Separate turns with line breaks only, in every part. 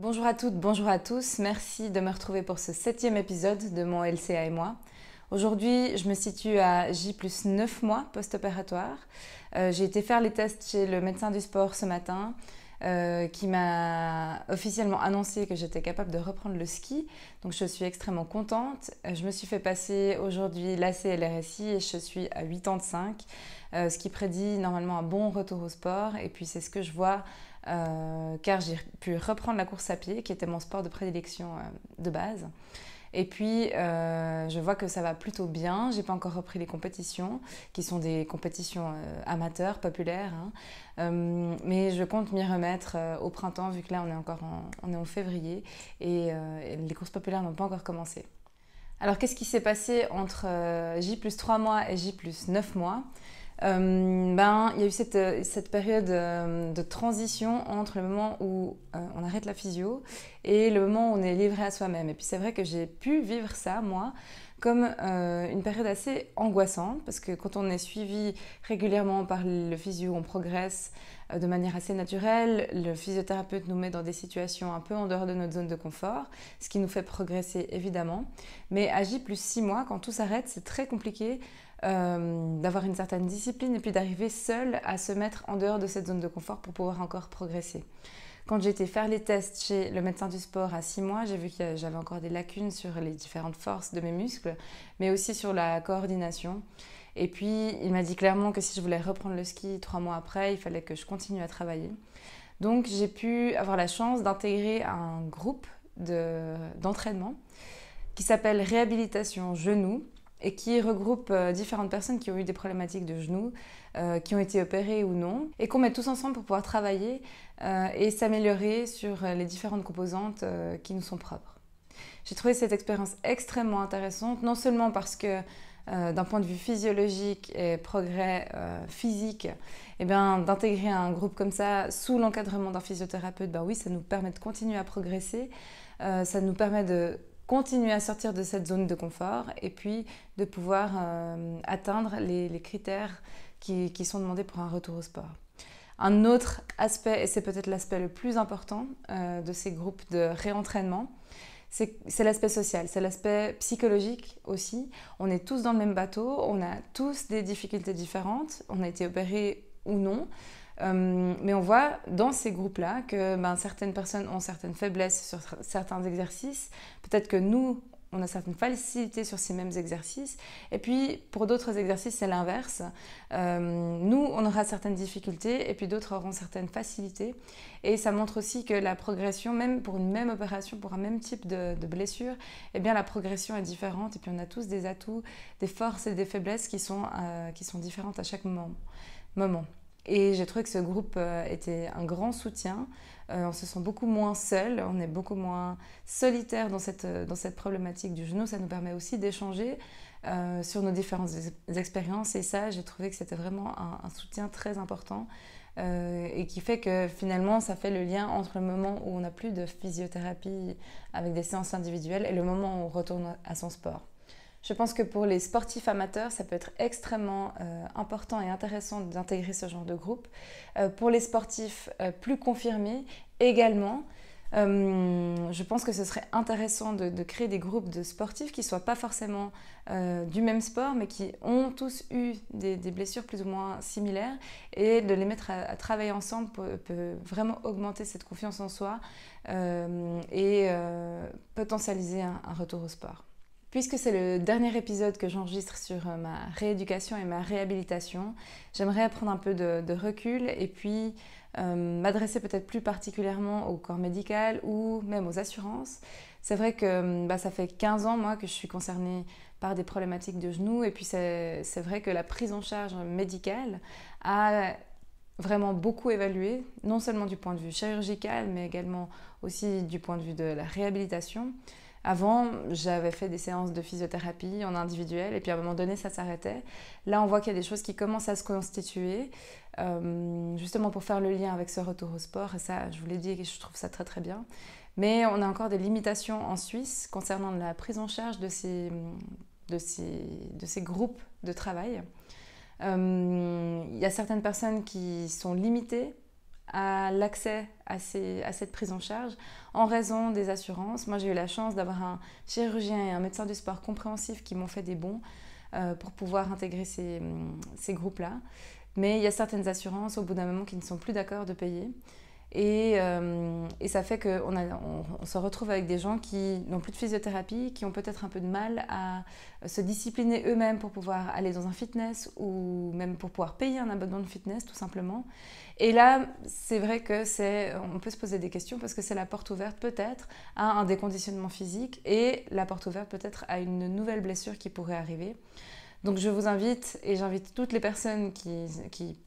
Bonjour à toutes, bonjour à tous. Merci de me retrouver pour ce 7e épisode de mon LCA et moi. Aujourd'hui, je me situe à J plus 9 mois post-opératoire. J'ai été faire les tests chez le médecin du sport ce matin qui m'a officiellement annoncé que j'étais capable de reprendre le ski. Donc je suis extrêmement contente. Je me suis fait passer aujourd'hui l'ACLRSI et je suis à 85, ce qui prédit normalement un bon retour au sport. Et puis c'est ce que je vois car j'ai pu reprendre la course à pied qui était mon sport de prédilection de base. Et puis, je vois que ça va plutôt bien. J'ai pas encore repris les compétitions, qui sont des compétitions amateurs, populaires. Mais je compte m'y remettre au printemps, vu que là, on est en février et les courses populaires n'ont pas encore commencé. Alors, qu'est-ce qui s'est passé entre J plus 3 mois et J plus 9 mois? Il y a eu cette période de transition entre le moment où on arrête la physio et le moment où on est livré à soi-même. Et puis c'est vrai que j'ai pu vivre ça, moi, comme une période assez angoissante, parce que quand on est suivi régulièrement par le physio, on progresse de manière assez naturelle. Le physiothérapeute nous met dans des situations un peu en dehors de notre zone de confort, ce qui nous fait progresser évidemment. Mais à J plus 6 mois, quand tout s'arrête, c'est très compliqué d'avoir une certaine discipline et puis d'arriver seul à se mettre en dehors de cette zone de confort pour pouvoir encore progresser. Quand j'ai été faire les tests chez le médecin du sport à 6 mois, j'ai vu que j'avais encore des lacunes sur les différentes forces de mes muscles, mais aussi sur la coordination. Et puis, il m'a dit clairement que si je voulais reprendre le ski 3 mois après, il fallait que je continue à travailler. Donc, j'ai pu avoir la chance d'intégrer un groupe d'entraînement qui s'appelle Réhabilitation Genoux et qui regroupe différentes personnes qui ont eu des problématiques de genoux, qui ont été opérées ou non, et qu'on met tous ensemble pour pouvoir travailler et s'améliorer sur les différentes composantes qui nous sont propres. J'ai trouvé cette expérience extrêmement intéressante, non seulement parce que d'un point de vue physiologique et progrès physique, d'intégrer un groupe comme ça sous l'encadrement d'un physiothérapeute, oui, ça nous permet de continuer à progresser, ça nous permet de continuer à sortir de cette zone de confort et puis de pouvoir atteindre les critères qui sont demandés pour un retour au sport. Un autre aspect, et c'est peut-être l'aspect le plus important de ces groupes de réentraînement, c'est l'aspect social, c'est l'aspect psychologique aussi. On est tous dans le même bateau, on a tous des difficultés différentes, on a été opérés ou non. Mais on voit dans ces groupes-là que certaines personnes ont certaines faiblesses sur certains exercices. Peut-être que nous, on a certaines facilités sur ces mêmes exercices. Et puis, pour d'autres exercices, c'est l'inverse. Nous, on aura certaines difficultés et puis d'autres auront certaines facilités. Et ça montre aussi que la progression, même pour une même opération, pour un même type de blessure, la progression est différente. Et puis, on a tous des atouts, des forces et des faiblesses qui sont différentes à chaque moment. Et j'ai trouvé que ce groupe était un grand soutien. On se sent beaucoup moins seul, on est beaucoup moins solitaire dans cette problématique du genou. Ça nous permet aussi d'échanger sur nos différentes expériences. Et ça, j'ai trouvé que c'était vraiment un soutien très important et qui fait que finalement, ça fait le lien entre le moment où on n'a plus de physiothérapie avec des séances individuelles et le moment où on retourne à son sport. Je pense que pour les sportifs amateurs, ça peut être extrêmement important et intéressant d'intégrer ce genre de groupe. Pour les sportifs plus confirmés également, je pense que ce serait intéressant de créer des groupes de sportifs qui ne soient pas forcément du même sport, mais qui ont tous eu des blessures plus ou moins similaires, et de les mettre à travailler ensemble peut vraiment augmenter cette confiance en soi et potentialiser un retour au sport. Puisque c'est le dernier épisode que j'enregistre sur ma rééducation et ma réhabilitation, j'aimerais prendre un peu de recul et puis m'adresser peut-être plus particulièrement au corps médical ou même aux assurances. C'est vrai que ça fait 15 ans moi que je suis concernée par des problématiques de genoux, et puis c'est vrai que la prise en charge médicale a vraiment beaucoup évolué, non seulement du point de vue chirurgical, mais également aussi du point de vue de la réhabilitation. Avant, j'avais fait des séances de physiothérapie en individuel et puis à un moment donné, ça s'arrêtait. Là, on voit qu'il y a des choses qui commencent à se constituer, justement pour faire le lien avec ce retour au sport. Et ça, je vous l'ai dit, et je trouve ça très très bien. Mais on a encore des limitations en Suisse concernant la prise en charge de ces groupes de travail. Il y a certaines personnes qui sont limitées à l'accès à cette prise en charge en raison des assurances. Moi, j'ai eu la chance d'avoir un chirurgien et un médecin du sport compréhensif qui m'ont fait des bons pour pouvoir intégrer ces groupes-là. Mais il y a certaines assurances, au bout d'un moment, qui ne sont plus d'accord de payer. Et ça fait qu'on se retrouve avec des gens qui n'ont plus de physiothérapie, qui ont peut-être un peu de mal à se discipliner eux-mêmes pour pouvoir aller dans un fitness ou même pour pouvoir payer un abonnement de fitness tout simplement. Et là, c'est vrai on peut se poser des questions parce que c'est la porte ouverte peut-être à un déconditionnement physique et la porte ouverte peut-être à une nouvelle blessure qui pourrait arriver. Donc je vous invite et j'invite toutes les personnes qui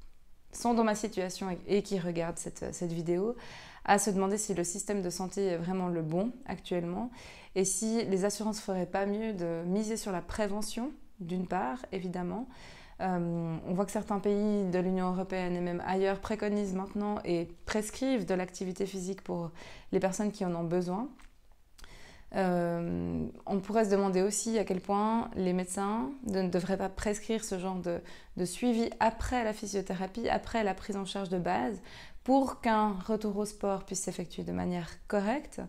sont dans ma situation et qui regardent cette vidéo à se demander si le système de santé est vraiment le bon actuellement et si les assurances ne feraient pas mieux de miser sur la prévention, d'une part, évidemment. On voit que certains pays de l'Union européenne et même ailleurs préconisent maintenant et prescrivent de l'activité physique pour les personnes qui en ont besoin. On pourrait se demander aussi à quel point les médecins ne devraient pas prescrire ce genre de suivi après la physiothérapie, après la prise en charge de base, pour qu'un retour au sport puisse s'effectuer de manière correcte,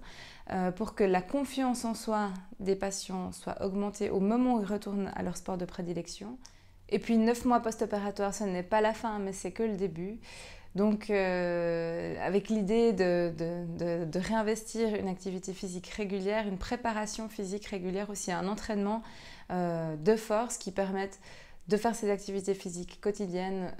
pour que la confiance en soi des patients soit augmentée au moment où ils retournent à leur sport de prédilection. Et puis 9 mois post-opératoire, ce n'est pas la fin, mais c'est que le début. Donc, avec l'idée de réinvestir une activité physique régulière, une préparation physique régulière aussi, un entraînement de force qui permette de faire ces activités physiques quotidiennes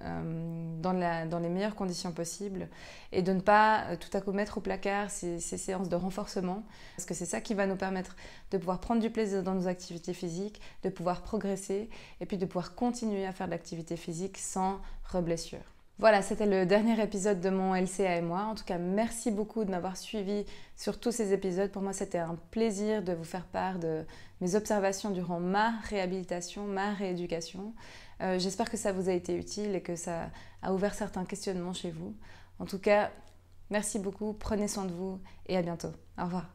dans les meilleures conditions possibles et de ne pas tout à coup mettre au placard ces séances de renforcement parce que c'est ça qui va nous permettre de pouvoir prendre du plaisir dans nos activités physiques, de pouvoir progresser et puis de pouvoir continuer à faire de l'activité physique sans reblessure. Voilà, c'était le dernier épisode de mon LCA et moi. En tout cas, merci beaucoup de m'avoir suivi sur tous ces épisodes. Pour moi, c'était un plaisir de vous faire part de mes observations durant ma réhabilitation, ma rééducation. J'espère que ça vous a été utile et que ça a ouvert certains questionnements chez vous. En tout cas, merci beaucoup, prenez soin de vous et à bientôt. Au revoir.